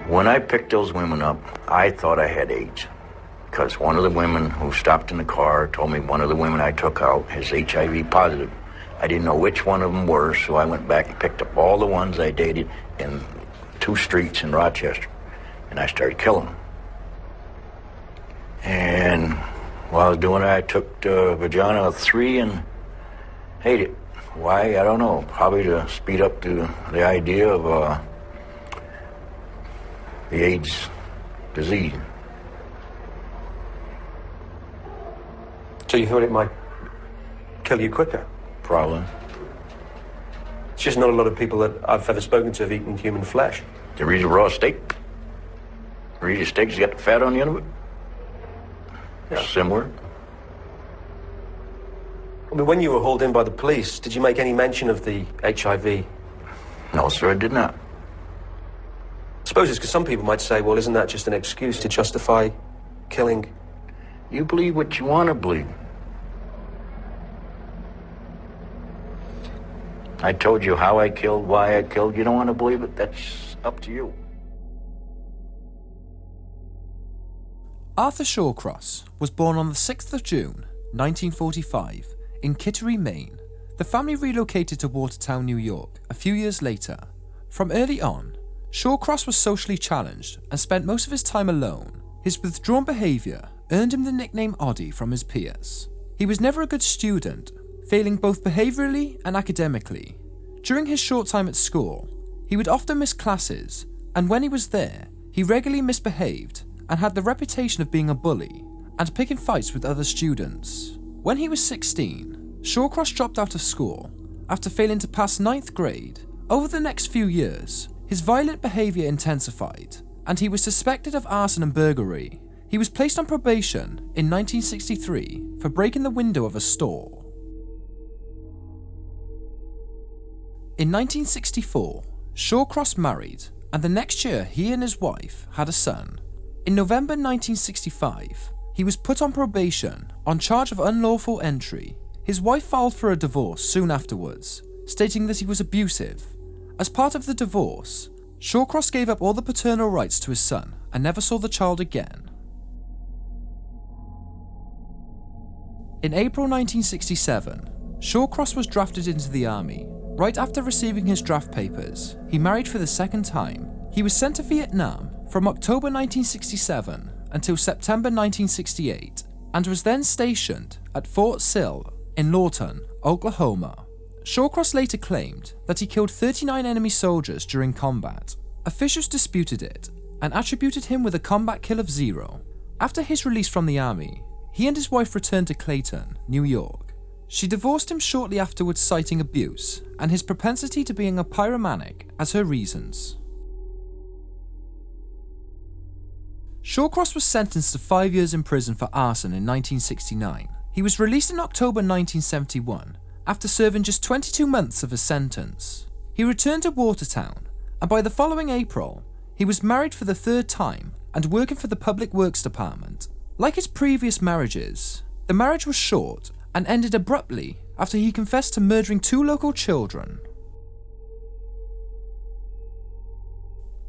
When I picked those women up, I thought I had AIDS. Because one of the women who stopped in the car told me one of the women I took out is HIV positive. I didn't know which one of them were, so I went back and picked up all the ones I dated in 2 streets in Rochester, and I started killing them. And while I was doing it, I took the vagina of 3 and ate it. Why? I don't know. Probably to speed up the idea of the AIDS disease. So you thought it might kill you quicker? Probably. It's just not a lot of people that I've ever spoken to have eaten human flesh. You eat a raw steak? You eat a steak, you got the fat on the end of it? Yeah. Similar. I mean, when you were hauled in by the police, did you make any mention of the HIV? No, sir, I did not. I suppose it's because some people might say, well, isn't that just an excuse to justify killing? You believe what you want to believe. I told you how I killed, why I killed. You don't want to believe it? That's up to you. Arthur Shawcross was born on the 6th of June, 1945, in Kittery, Maine. The family relocated to Watertown, New York, a few years later. From early on, Shawcross was socially challenged and spent most of his time alone. His withdrawn behaviour earned him the nickname Oddie from his peers. He was never a good student, failing both behaviourally and academically. During his short time at school, he would often miss classes, and when he was there, he regularly misbehaved and had the reputation of being a bully and picking fights with other students. When he was 16, Shawcross dropped out of school after failing to pass 9th grade. Over the next few years, his violent behaviour intensified, and he was suspected of arson and burglary. He was placed on probation in 1963 for breaking the window of a store. In 1964, Shawcross married, and the next year he and his wife had a son. In November 1965, he was put on probation on charge of unlawful entry. His wife filed for a divorce soon afterwards, stating that he was abusive. As part of the divorce, Shawcross gave up all the paternal rights to his son and never saw the child again. In April 1967, Shawcross was drafted into the army. Right after receiving his draft papers, he married for the second time. He was sent to Vietnam from October 1967 until September 1968, and was then stationed at Fort Sill in Lawton, Oklahoma. Shawcross later claimed that he killed 39 enemy soldiers during combat. Officials disputed it and attributed him with a combat kill of 0. After his release from the army, he and his wife returned to Clayton, New York. She divorced him shortly afterwards, citing abuse and his propensity to being a pyromaniac as her reasons. Shawcross was sentenced to 5 years in prison for arson in 1969. He was released in October 1971 after serving just 22 months of his sentence. He returned to Watertown, and by the following April, he was married for the 3rd time and working for the Public Works Department. Like his previous marriages, the marriage was short and ended abruptly after he confessed to murdering 2 local children.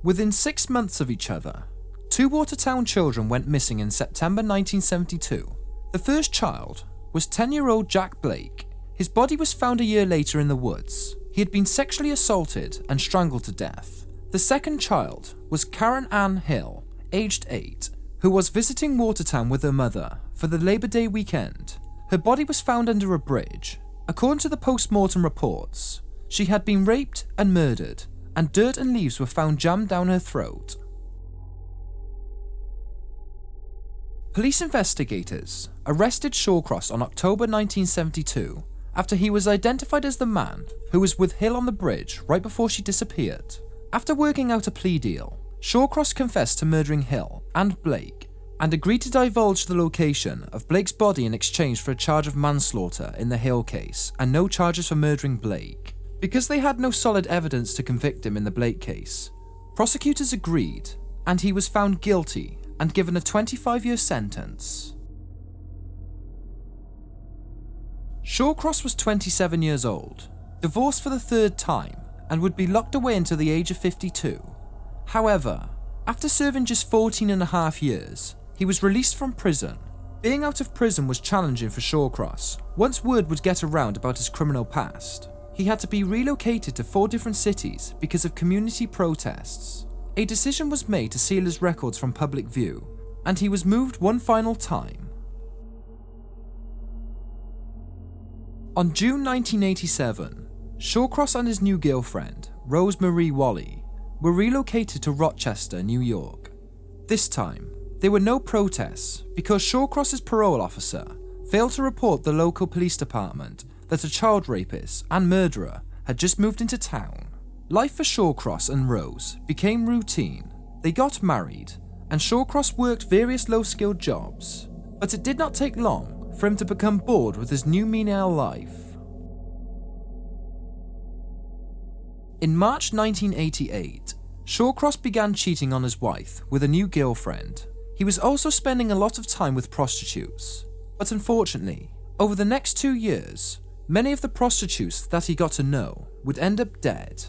Within 6 months of each other, 2 Watertown children went missing in September 1972. The first child was 10-year-old Jack Blake. His body was found a year later in the woods. He had been sexually assaulted and strangled to death. The second child was Karen Ann Hill, aged 8, who was visiting Watertown with her mother for the Labor Day weekend. Her body was found under a bridge. According to the post-mortem reports, she had been raped and murdered, and dirt and leaves were found jammed down her throat. Police investigators arrested Shawcross on October 1972 after he was identified as the man who was with Hill on the bridge right before she disappeared. After working out a plea deal, Shawcross confessed to murdering Hill and Blake and agreed to divulge the location of Blake's body in exchange for a charge of manslaughter in the Hill case and no charges for murdering Blake. Because they had no solid evidence to convict him in the Blake case, prosecutors agreed, and he was found guilty and given a 25-year sentence. Shawcross was 27 years old, divorced for the 3rd time, and would be locked away until the age of 52. However, After serving just 14.5 years, he was released from prison. Being out of prison was challenging for Shawcross. Once word would get around about his criminal past, he had to be relocated to 4 different cities because of community protests. A decision was made to seal his records from public view, and he was moved one final time. On June 1987, Shawcross and his new girlfriend, Rose Marie Wally, were relocated to Rochester, New York. This time, there were no protests because Shawcross's parole officer failed to report the local police department that a child rapist and murderer had just moved into town. Life for Shawcross and Rose became routine. They got married, and Shawcross worked various low-skilled jobs, but it did not take long for him to become bored with his new menial life. In March 1988, Shawcross began cheating on his wife with a new girlfriend. He was also spending a lot of time with prostitutes, but unfortunately, over the next 2 years, many of the prostitutes that he got to know would end up dead.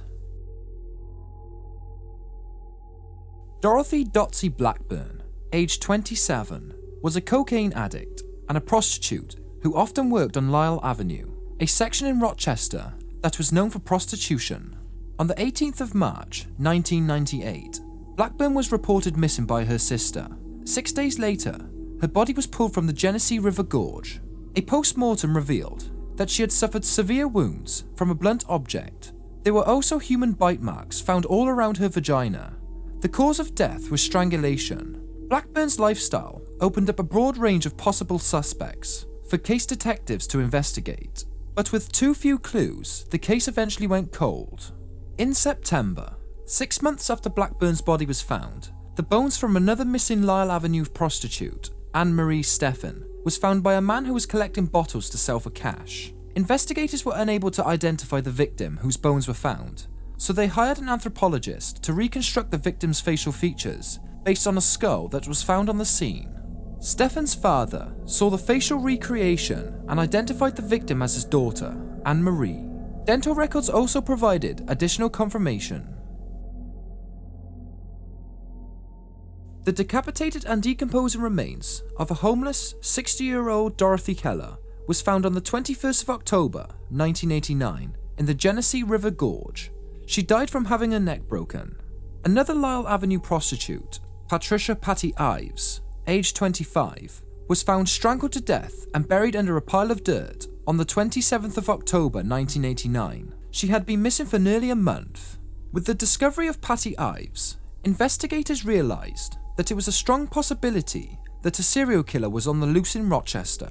Dorothy Dotsy Blackburn, aged 27, was a cocaine addict and a prostitute who often worked on Lyell Avenue, a section in Rochester that was known for prostitution. On the 18th of March, 1998, Blackburn was reported missing by her sister. 6 days later, her body was pulled from the Genesee River Gorge. A post-mortem revealed that she had suffered severe wounds from a blunt object. There were also human bite marks found all around her vagina. The cause of death was strangulation. Blackburn's lifestyle opened up a broad range of possible suspects for case detectives to investigate, but with too few clues, the case eventually went cold. In September, 6 months after Blackburn's body was found, the bones from another missing Lyell Avenue prostitute, Anne-Marie Steffen, was found by a man who was collecting bottles to sell for cash. Investigators were unable to identify the victim whose bones were found, so they hired an anthropologist to reconstruct the victim's facial features based on a skull that was found on the scene. Steffen's father saw the facial recreation and identified the victim as his daughter, Anne-Marie. Dental records also provided additional confirmation. The decapitated and decomposing remains of a homeless 60-year-old Dorothy Keller was found on the 21st of October, 1989, in the Genesee River Gorge. She died from having her neck broken. Another Lyell Avenue prostitute, Patricia Patty Ives, aged 25, was found strangled to death and buried under a pile of dirt on the 27th of October 1989. She had been missing for nearly a month. With the discovery of Patty Ives, investigators realized that it was a strong possibility that a serial killer was on the loose in Rochester.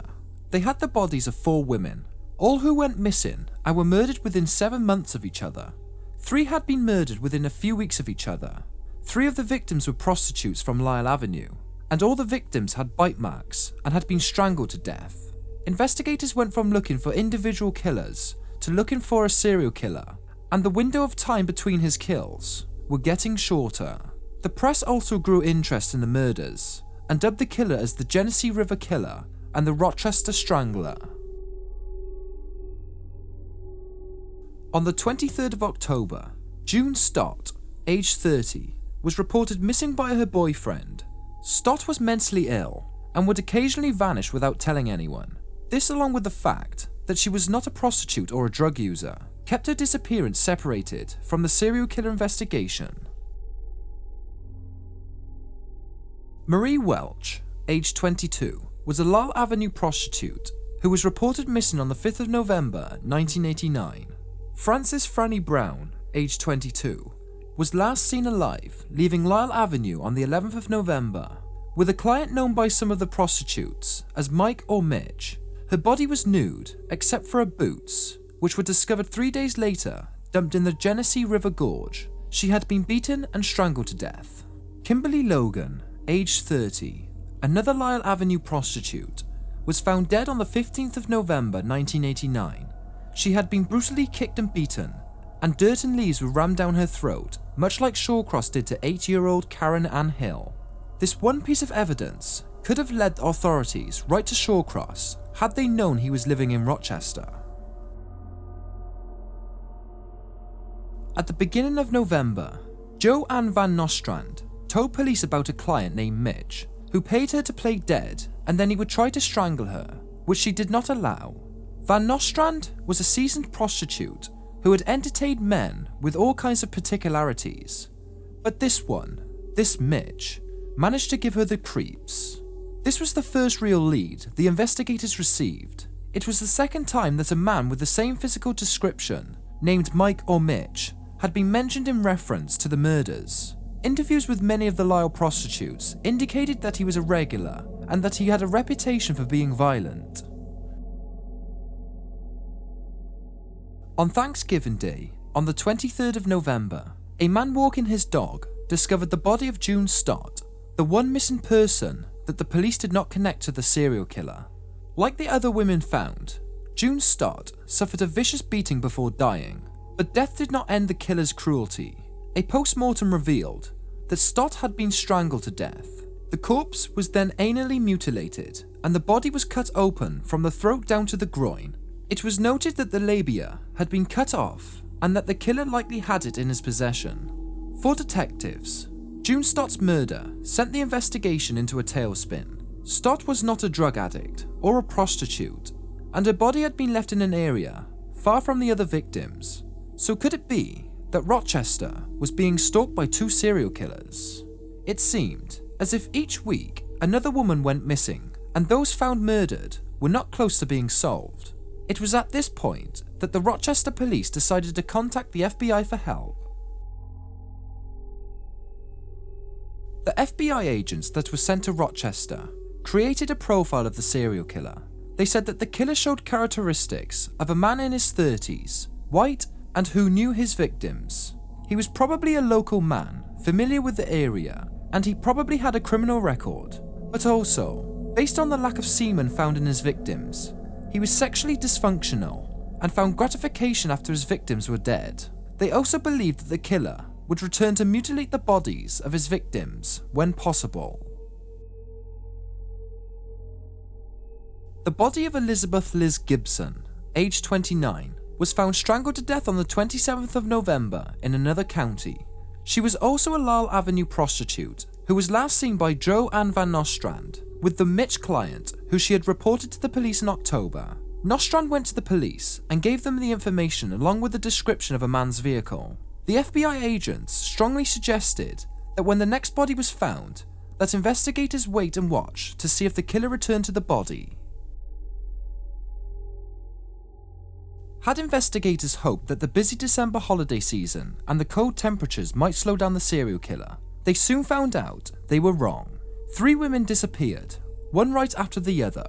They had the bodies of 4 women, all who went missing and were murdered within 7 months of each other. 3 had been murdered within a few weeks of each other. 3 of the victims were prostitutes from Lyell Avenue, and all the victims had bite marks and had been strangled to death. Investigators went from looking for individual killers to looking for a serial killer, and the window of time between his kills were getting shorter. The press also grew interest in the murders and dubbed the killer as the Genesee River Killer and the Rochester Strangler. On the 23rd of October, June STOTT, aged 30, was reported missing by her boyfriend. STOTT was mentally ill and would occasionally vanish without telling anyone. This, along with the fact that she was not a prostitute or a drug user, kept her disappearance separated from the serial killer investigation. Marie Welch, aged 22, was a Lyell Avenue prostitute who was reported missing on the 5th of November 1989. Frances Franny Brown, aged 22, was last seen alive leaving Lyell Avenue on the 11th of November. With a client known by some of the prostitutes as Mike or Mitch, her body was nude except for her boots, which were discovered 3 days later, dumped in the Genesee River Gorge. She had been beaten and strangled to death. Kimberly Logan, aged 30, another Lyell Avenue prostitute, was found dead on the 15th of November 1989. She had been brutally kicked and beaten, and dirt and leaves were rammed down her throat, much like Shawcross did to 8-year-old Karen Ann Hill. This one piece of evidence could have led the authorities right to Shawcross had they known he was living in Rochester. At the beginning of November, Jo Ann Van Nostrand, told police about a client named Mitch, who paid her to play dead and then he would try to strangle her, which she did not allow. Van Nostrand was a seasoned prostitute who had entertained men with all kinds of particularities. But this Mitch, managed to give her the creeps. This was the first real lead the investigators received. It was the second time that a man with the same physical description, named Mike or Mitch, had been mentioned in reference to the murders. Interviews with many of the Lisle prostitutes indicated that he was a regular and that he had a reputation for being violent. On Thanksgiving Day, on the 23rd of November, a man walking his dog discovered the body of June Stott, the one missing person that the police did not connect to the serial killer. Like the other women found, June Stott suffered a vicious beating before dying, but death did not end the killer's cruelty. A post-mortem revealed that Stott had been strangled to death. The corpse was then anally mutilated, and the body was cut open from the throat down to the groin. It was noted that the labia had been cut off, and that the killer likely had it in his possession. For detectives, June Stott's murder sent the investigation into a tailspin. Stott was not a drug addict or a prostitute, and her body had been left in an area far from the other victims. So could it be that Rochester was being stalked by two serial killers? It seemed as if each week another woman went missing, and those found murdered were not close to being solved. It was at this point that the Rochester police decided to contact the FBI for help. The FBI agents that were sent to Rochester created a profile of the serial killer. They said that the killer showed characteristics of a man in his 30s, white, and who knew his victims. He was probably a local man, familiar with the area, and he probably had a criminal record. But also, based on the lack of semen found in his victims, he was sexually dysfunctional and found gratification after his victims were dead. They also believed that the killer would return to mutilate the bodies of his victims when possible. The body of Elizabeth Liz Gibson, aged 29, was found strangled to death on the 27th of November in another county. She was also a Lisle Avenue prostitute who was last seen by Joe Ann Van Nostrand with the MITCH client who she had reported to the police in October. Nostrand went to the police and gave them the information along with the description of a man's vehicle. The FBI agents strongly suggested that when the next body was found, that investigators wait and watch to see if the killer returned to the body. Had investigators hoped that the busy December holiday season and the cold temperatures might slow down the serial killer, they soon found out they were wrong. 3 women disappeared, one right after the other.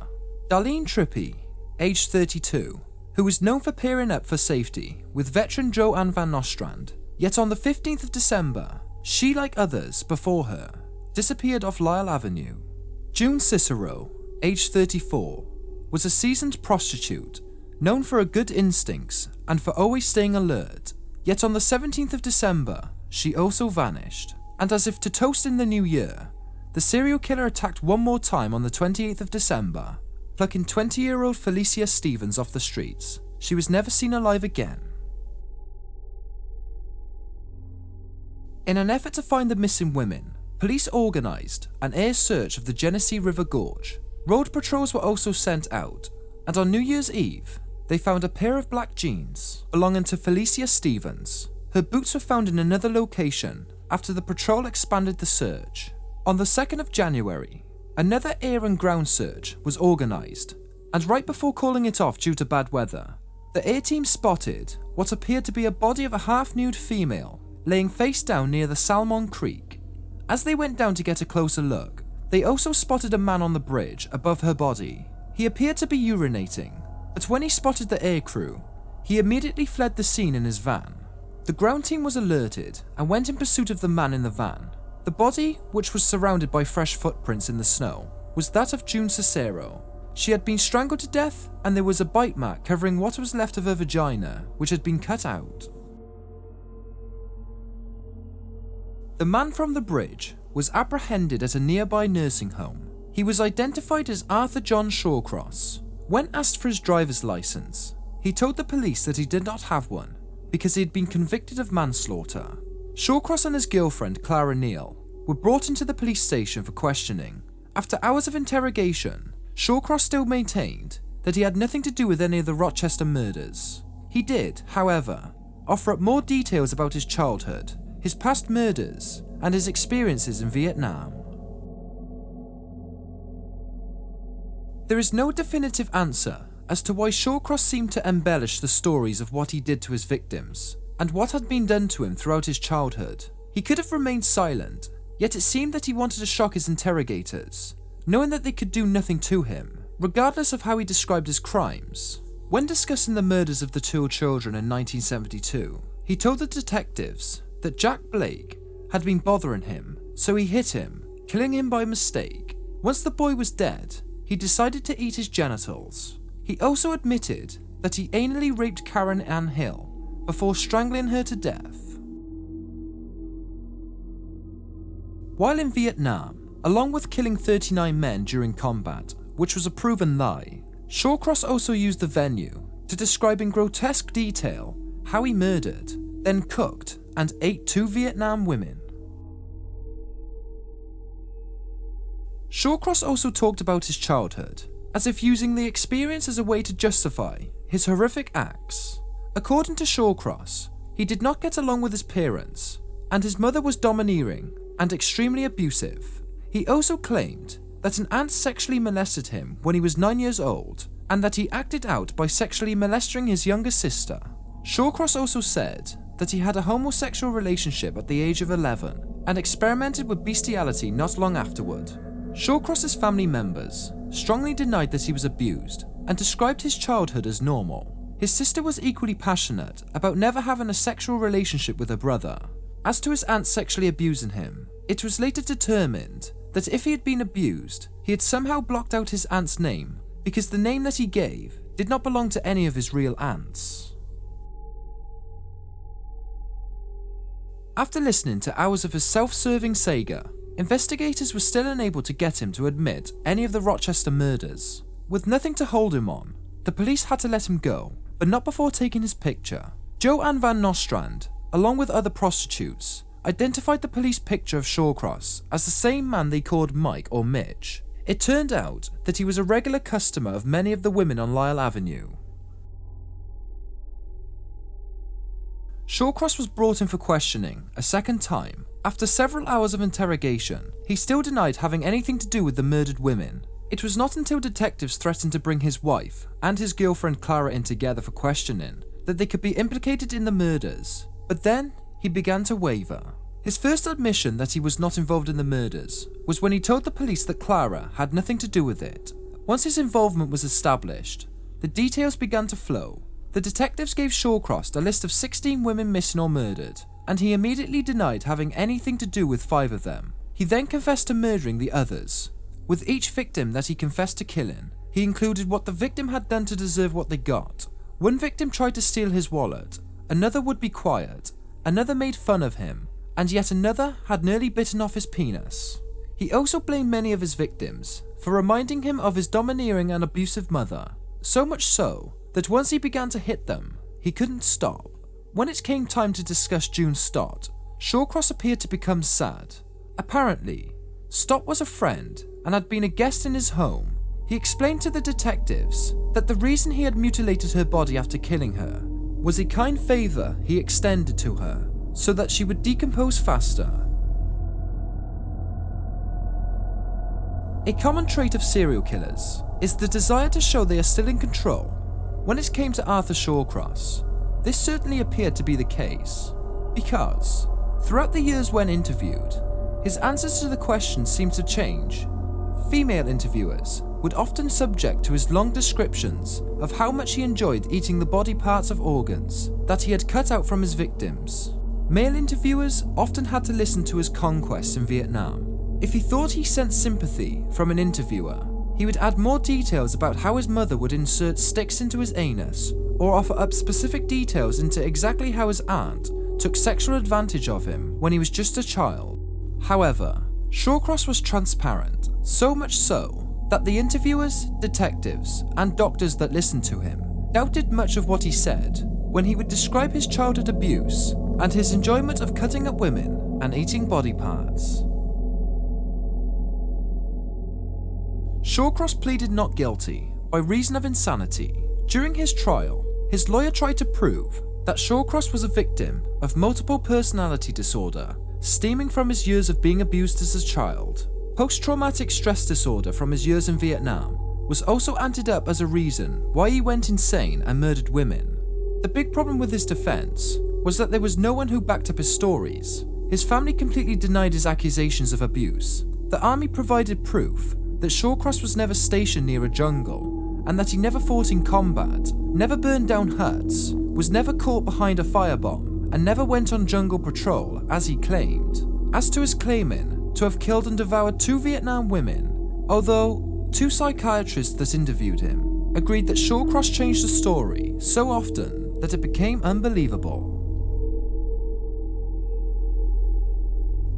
Darlene Trippi, aged 32, who was known for peering up for safety with veteran Joe Ann Van Nostrand, yet on the 15th of December, she, like others before her, disappeared off Lisle Avenue. June Cicero, aged 34, was a seasoned prostitute known for her good instincts and for always staying alert, yet on the 17th of December, she also vanished. And as if to toast in the new year, the serial killer attacked one more time on the 28th of December, plucking 20-year-old Felicia Stevens off the streets. She was never seen alive again. In an effort to find the missing women, police organised an air search of the Genesee River Gorge. Road patrols were also sent out, and on New Year's Eve, they found a pair of black jeans belonging to Felicia Stevens. Her boots were found in another location after the patrol expanded the search. On the 2nd of January, another air and ground search was organised, and right before calling it off due to bad weather, the air team spotted what appeared to be a body of a half-nude female laying face down near the Salmon Creek. As they went down to get a closer look, they also spotted a man on the bridge above her body. He appeared to be urinating, but when he spotted the air crew, he immediately fled the scene in his van. The ground team was alerted and went in pursuit of the man in the van. The body, which was surrounded by fresh footprints in the snow, was that of June Cicero. She had been strangled to death, and there was a bite mark covering what was left of her vagina, which had been cut out. The man from the bridge was apprehended at a nearby nursing home. He was identified as Arthur John Shawcross. When asked for his driver's license, he told the police that he did not have one because he had been convicted of manslaughter. Shawcross and his girlfriend, Clara Neal, were brought into the police station for questioning. After hours of interrogation, Shawcross still maintained that he had nothing to do with any of the Rochester murders. He did, however, offer up more details about his childhood, his past murders, and his experiences in Vietnam. There is no definitive answer as to why Shawcross seemed to embellish the stories of what he did to his victims and what had been done to him throughout his childhood. He could have remained silent, yet it seemed that he wanted to shock his interrogators, knowing that they could do nothing to him, regardless of how he described his crimes. When discussing the murders of the 2 children in 1972, he told the detectives that Jack Blake had been bothering him, so he hit him, killing him by mistake. Once the boy was dead, he decided to eat his genitals. He also admitted that he anally raped Karen Ann Hill before strangling her to death. While in Vietnam, along with killing 39 men during combat, which was a proven lie, Shawcross also used the venue to describe in grotesque detail how he murdered, then cooked and ate 2 Vietnam women. Shawcross also talked about his childhood, as if using the experience as a way to justify his horrific acts. According to Shawcross, he did not get along with his parents, and his mother was domineering and extremely abusive. He also claimed that an aunt sexually molested him when he was 9 years old, and that he acted out by sexually molesting his younger sister. Shawcross also said that he had a homosexual relationship at the age of 11 and experimented with bestiality not long afterward. Shawcross's family members strongly denied that he was abused and described his childhood as normal. His sister was equally passionate about never having a sexual relationship with her brother. As to his aunt sexually abusing him, it was later determined that if he had been abused, he had somehow blocked out his aunt's name because the name that he gave did not belong to any of his real aunts. After listening to hours of his self-serving saga, investigators were still unable to get him to admit any of the Rochester murders. With nothing to hold him on, the police had to let him go, but not before taking his picture. Joanne Van Nostrand, along with other prostitutes, identified the police picture of Shawcross as the same man they called Mike or Mitch. It turned out that he was a regular customer of many of the women on Lyell Avenue. Shawcross was brought in for questioning a second time. After several hours of interrogation, he still denied having anything to do with the murdered women. It was not until detectives threatened to bring his wife and his girlfriend Clara in together for questioning that they could be implicated in the murders. But then, he began to waver. His first admission that he was not involved in the murders was when he told the police that Clara had nothing to do with it. Once his involvement was established, the details began to flow. The detectives gave Shawcross a list of 16 women missing or murdered, and he immediately denied having anything to do with 5 of them. He then confessed to murdering the others. With each victim that he confessed to killing, he included what the victim had done to deserve what they got. One victim tried to steal his wallet, another would be quiet, another made fun of him, and yet another had nearly bitten off his penis. He also blamed many of his victims for reminding him of his domineering and abusive mother, so much so that once he began to hit them, he couldn't stop. When it came time to discuss June's STOTT, Shawcross appeared to become sad. Apparently, STOTT was a friend and had been a guest in his home. He explained to the detectives that the reason he had mutilated her body after killing her was a kind favour he extended to her so that she would decompose faster. A common trait of serial killers is the desire to show they are still in control. When it came to Arthur Shawcross, this certainly appeared to be the case, because throughout the years when interviewed, his answers to the questions seemed to change. Female interviewers would often subject to his long descriptions of how much he enjoyed eating the body parts of organs that he had cut out from his victims. Male interviewers often had to listen to his conquests in Vietnam. If he thought he sensed sympathy from an interviewer, he would add more details about how his mother would insert sticks into his anus, or offer up specific details into exactly how his aunt took sexual advantage of him when he was just a child. However, Shawcross was transparent, so much so that the interviewers, detectives, and doctors that listened to him doubted much of what he said when he would describe his childhood abuse and his enjoyment of cutting up women and eating body parts. Shawcross pleaded not guilty by reason of insanity. During his trial, his lawyer tried to prove that Shawcross was a victim of multiple personality disorder stemming from his years of being abused as a child. Post-traumatic stress disorder from his years in Vietnam was also added up as a reason why he went insane and murdered women. The big problem with his defense was that there was no one who backed up his stories. His family completely denied his accusations of abuse. The army provided proof that Shawcross was never stationed near a jungle, and that he never fought in combat, never burned down huts, was never caught behind a firebomb, and never went on jungle patrol as he claimed. As to his claiming to have killed and devoured 2 Vietnam women, although 2 psychiatrists that interviewed him agreed that Shawcross changed the story so often that it became unbelievable.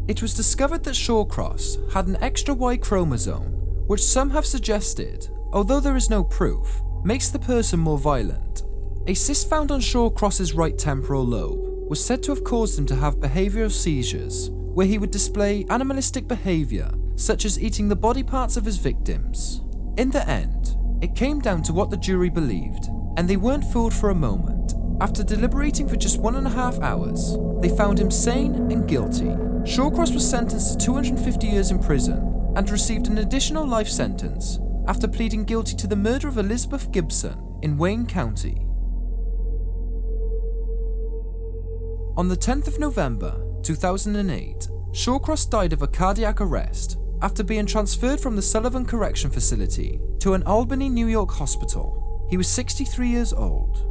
It was discovered that Shawcross had an extra Y chromosome, which some have suggested, although there is no proof, makes the person more violent. A cyst found on Shawcross's right temporal lobe was said to have caused him to have behavioural seizures, where he would display animalistic behaviour, such as eating the body parts of his victims. In the end, it came down to what the jury believed, and they weren't fooled for a moment. After deliberating for just 1.5 hours, they found him sane and guilty. Shawcross was sentenced to 250 years in prison and received an additional life sentence after pleading guilty to the murder of Elizabeth Gibson in Wayne County. On the 10th of November 2008, Shawcross died of a cardiac arrest after being transferred from the Sullivan Correction Facility to an Albany, New York hospital. He was 63 years old.